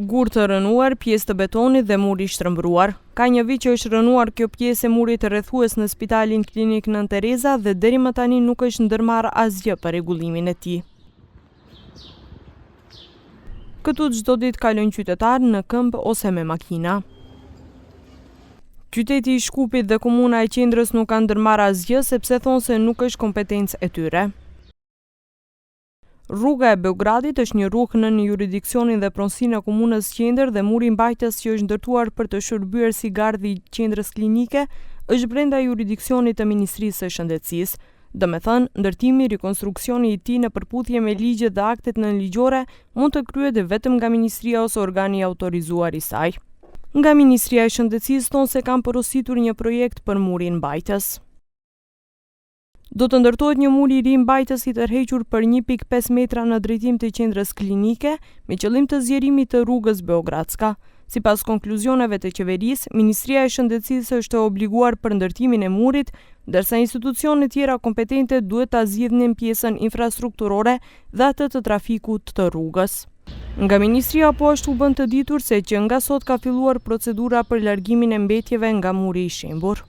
Gur të rënuar, pjesë të betonit dhe muri shtrëmbruar. Ka një vit që është rënuar kjo pjesë e murit të rrethues në Spitalin Klinik Nën Tereza dhe deri më tani nuk është ndërmarrë asgjë për rregullimin e tij. Këtu çdo ditë kalojnë qytetarë në këmbë ose me makina. Qyteti i Shkupit dhe komuna e Qendrës nuk kanë ndërmarrë asgjë sepse thonë se nuk është kompetencë e tyre. Rruga e Beogradit është një rrugë nën jurisdiksionin dhe pronësinë e komunës Qendër dhe muri mbajtës që është ndërtuar për të shërbyer si gardhi i qendrës klinike është brenda jurisdiksionit të Ministrisë së Shëndetësisë. Domethënë, ndërtimi, rikonstruksioni i tij në përputhje me ligjet dhe aktet nënligjore mund të kryhet vetëm nga Ministria ose organi i autorizuar i saj. Nga Ministria e Shëndetësisë thonë se kanë porositur një projekt për murin mbajtës. Do të ndërtohet një mur i ri mbajtës i tërhequr për 1.5 metra në drejtim të qendrës klinike me qëllim të zgjerimit të rrugës Beogradska. Sipas konkluzioneve të qeverisë, Ministria e Shëndetësisë është obliguar për ndërtimin e murit, ndërsa institucionet tjera kompetente duhet ta zgjidhin pjesën infrastrukturore dhe atë të trafikut të rrugës. Nga Ministria po ashtu bën të ditur se që nga sot ka filluar procedura për largimin e mbetjeve nga muri i shembur.